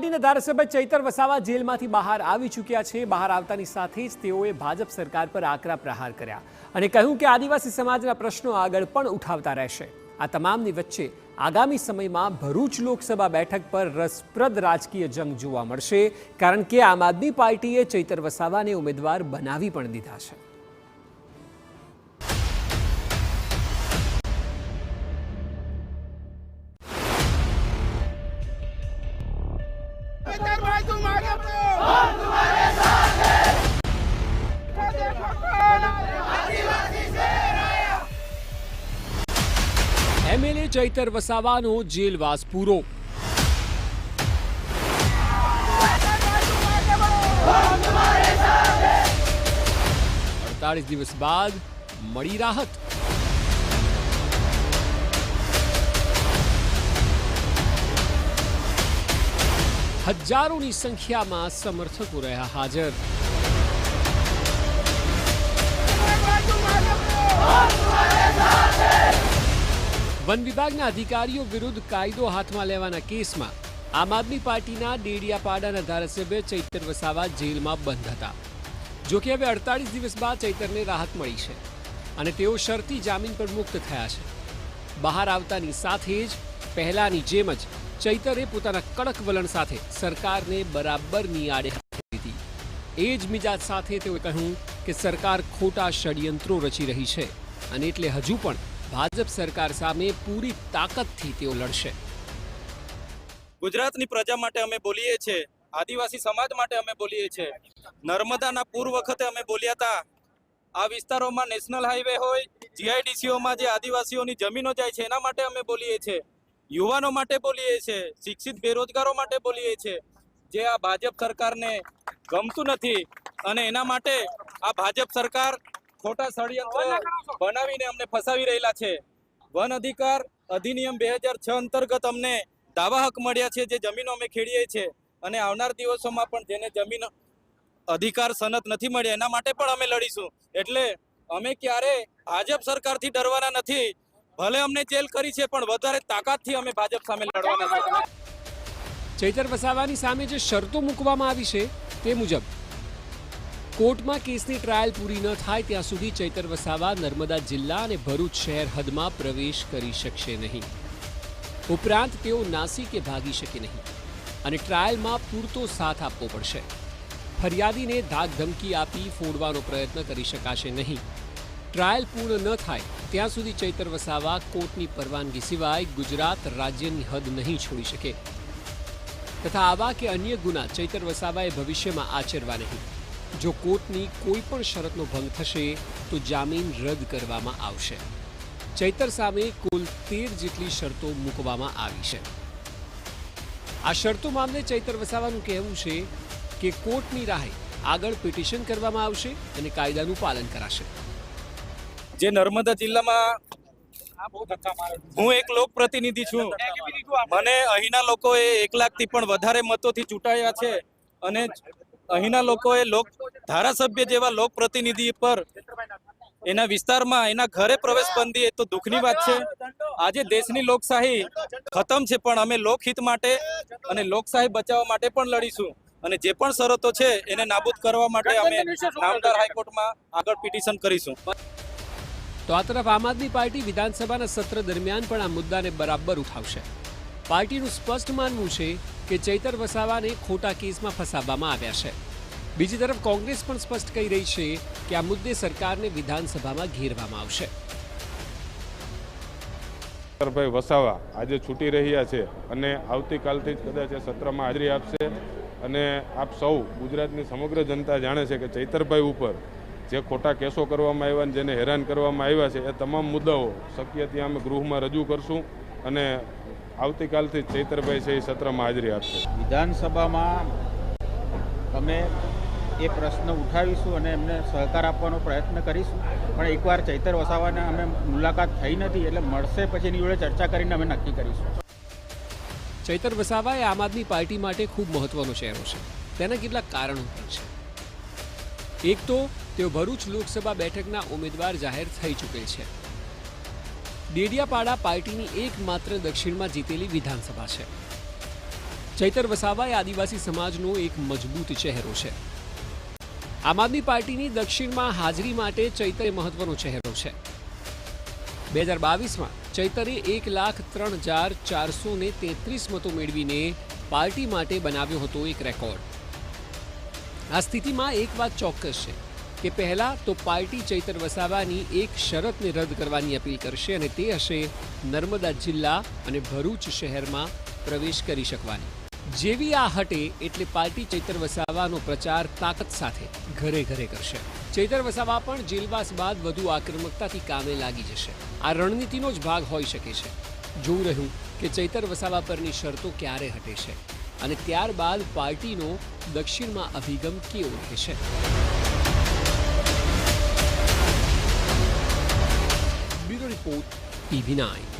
પાર્ટીના ધારાસભ્ય ચૈતર વસાવા જેલમાંથી બહાર આવી ચૂક્યા છે। બહાર આવતાની સાથે જ તેઓએ ભાજપ સરકાર પર આકરા પ્રહાર કર્યા અને કહ્યું કે આદિવાસી સમાજના પ્રશ્નો આગળ પણ ઉઠાવતા રહેશે। આ તમામની વચ્ચે આગામી સમયમાં ભરૂચ લોકસભા બેઠક પર રસપ્રદ રાજકીય જંગ જોવા મળશે, કારણ કે આમ આદમી પાર્ટીએ ચૈતર વસાવાને ઉમેદવાર બનાવી પણ દીધા છે। એમએલએ ચૈતર વસાવાનો જેલવાસ પૂરો। 48 દિવસ બાદ મળી રાહત। હજારોની સંખ્યામાં સમર્થકો રહ્યા હાજર। વન વિભાગના અધિકારીઓ વિરુદ્ધ કાયદો હાથમાં લેવાના કેસમાં આમ આદમી પાર્ટીના ડેડિયાપાડાના ધારાસભ્ય ચૈતર વસાવા જેલમાં બંધ હતા। જો કે હવે 48 દિવસ બાદ ચૈતરને રાહત મળી છે અને તેઓ શરતી જામીન પર મુક્ત થયા છે। બહાર આવતાની સાથે જ પહેલાની જેમ જ ચૈતરે પોતાના કડક વલણ સાથે સરકારને બરાબરની આડે હાથે લીધી। એ જ મિજાજ સાથે તેઓએ કહ્યું કે સરકાર ખોટા ષડયંત્રો રચી રહી છે અને એટલે હજુ પણ ભાજપ સરકાર સામે પૂરી તાકાતથી તેઓ લડશે। ગુજરાતની પ્રજા માટે અમે બોલીએ છીએ, આદિવાસી સમાજ માટે અમે બોલીએ છીએ। નર્મદાના પૂર વખતે અમે બોલ્યા હતા, આ વિસ્તારોમાં નેશનલ હાઈવે હોય, જીઆઈડીસીઓમાં જે આદિવાસીઓની જમીનો જાય છે એના માટે અમે બોલીએ છીએ। યુવાનો માટે બોલીએ છીએ, શિક્ષિત બેરોજગારો માટે બોલીએ છીએ, જે આ ભાજપ સરકારને ગમતું નથી અને એના માટે આ ભાજપ સરકાર ખોટા ષડયંત્ર બનાવીને અમને ફસાવી રહેલા છે। વન અધિકાર અધિનિયમ 2006 અંતર્ગત અમને દાવા હક મળ્યા છે, જે જમીનો અમે ખેડીએ છીએ અને આવનાર દિવસોમાં પણ જેને જમીન અધિકાર સનદ નથી મળ્યા એના માટે પણ અમે લડીશું। એટલે અમે ક્યારે ભાજપ સરકારથી ડરવાના નથી। ભલે અમને જેલ કરી છે પણ વધારે તાકાતથી અમે ભાજપ સામે લડવાના છે। ચૈતર વસાવાની સામે જે શરતો મૂકવામાં આવી છે તે મુજબ કોર્ટમાં કેસની ટ્રાયલ પૂરી ન થાય ત્યાં સુધી ચૈતર વસાવા નર્મદા જિલ્લા અને ભરૂચ શહેર હદમાં પ્રવેશ કરી શકશે નહીં। ઉપરાંત તેઓ નાસી કે ભાગી શકે નહીં અને ટ્રાયલમાં પૂરતો સાથ આપવો પડશે। ફરિયાદીને ધાક ધમકી આપી ફોડવાનો પ્રયત્ન કરી શકાશે નહીં। ટ્રાયલ પૂર્ણ ન થાય ત્યાં સુધી ચૈતર વસાવા કોર્ટની પરવાનગી સિવાય ગુજરાત રાજ્યની હદ નહીં છોડી શકે તથા આવા કે અન્ય ગુના ચૈતર વસાવાએ ભવિષ્યમાં આચરવા નહીં। જો કોર્ટની કોઈ પણ શરતનો ભંગ થશે તો જામીન રદ કરવામાં આવશે। ચૈતર સામે કુલ 13 જેટલી શરતો મૂકવામાં આવી છે। આ શરતો મામલે ચૈતર વસાવાનું કહેવું છે કે કોર્ટની રાહે આગળ પિટિશન કરવામાં આવશે અને કાયદાનું પાલન કરાશે। જે નર્મદા જિલ્લામાં હું એક લોકપ્રતિનિધિ છું, મને અહીંના લોકોએ 1 લાખથી પણ વધારે મતોથી ચૂંટાયા છે અને અહીંના લોકોએ ધારાસભ્ય જેવા લોકપ્રતિનિધિ પર એના વિસ્તારમાં એના ઘરે પ્રવેશ બંધી એ તો દુઃખની વાત છે। આજે દેશની લોકશાહી ખતમ છે પણ અમે લોકહિત માટે અને લોકશાહી બચાવવા માટે પણ લડીશું અને જે પણ શરતો છે એને નાબૂદ કરવા માટે અમે નામદાર હાઈકોર્ટમાં આગળ પિટિશન કરીશું। તો આ તરફ આમ આદમી પાર્ટી વિધાનસભાના સત્ર દરમિયાન પણ આ મુદ્દાને બરાબર ઉઠાવશે। પાર્ટીનું સ્પષ્ટ માનવું છે કે ચૈતર વસાવાને ખોટા કેસમાં ફસાવવામાં આવ્યા છે। બીજી તરફ કોંગ્રેસ પણ સ્પષ્ટ કહી રહી છે કે આ મુદ્દે સરકારને વિધાનસભામાં ઘેરવામાં આવશે। ચૈતરભાઈ વસાવા આજે છૂટી રહ્યા છે અને આવતીકાલથી જ કદાચ સત્રમાં હાજરી આપશે અને આપ સૌ ગુજરાતની સમગ્ર જનતા જાણે છે કે ચૈતરભાઈ ઉપર જે ખોટા કેસો કરવામાં આવ્યા અને જેને હેરાન કરવામાં આવ્યા છે એ તમામ મુદ્દાઓ શક્ય ત્યાં અમે ગૃહમાં રજૂ કરશું અને આવતીકાલથી ચૈતરભાઈ છે એ સત્રમાં હાજરી આપશે। વિધાનસભામાં અમે એ પ્રશ્ન ઉઠાવીશું અને એમને સહકાર આપવાનો પ્રયત્ન કરીશું, પણ એકવાર ચૈતર વસાવાને અમે મુલાકાત થઈ નથી એટલે મળશે પછી એની જોડે ચર્ચા કરીને અમે નક્કી કરીશું। ચૈતર વસાવા એ આમ આદમી પાર્ટી માટે ખૂબ મહત્વનો ચહેરો છે। તેના કેટલાક કારણો પણ છે। એક તો તેઓ ભરૂચ લોકસભા બેઠકના ઉમેદવાર જાહેર થઈ ચૂકેલ છે। ડેડિયાપાડા પાર્ટીની એકમાત્ર દક્ષિણમાં જીતેલી વિધાનસભા છે। ચૈતર વસાવા એ આદિવાસી સમાજનો એક મજબૂત ચહેરો છે. આમ આદમી પાર્ટીની દક્ષિણમાં હાજરી માટે ચૈતર એ મહત્વનો ચહેરો છે. 2022માં ચૈતરે 1,03,433 મતો મેળવીને પાર્ટી માટે બનાવ્યો હતો એક રેકોર્ડ. આ સ્થિતિમાં એક વાત ચોક્કસ છે કે પહેલા તો પાર્ટી ચૈતર વસાવાની એક શરતને રદ કરવાની અપીલ કરશે અને તે હશે નર્મદા જિલ્લા અને ભરૂચ શહેરમાં પ્રવેશ કરી શકવાની. જેવી આ હટે એટલે પાર્ટી ચૈતર વસાવાનો પ્રચાર તાકાત સાથે ઘરે ઘરે કરશે. ચૈતર વસાવા પણ જેલવાસ બાદ વધુ આક્રમકતાથી કામે લાગી જશે. આ રણનીતિનો જ ભાગ હોઈ શકે છે. જોવું રહ્યું કે ચૈતર વસાવા પરની શરતો ક્યારે હટે છે અને ત્યારબાદ પાર્ટીનો દક્ષિણમાં અભિગમ કેવો રહેશે. Bureau report, TV9.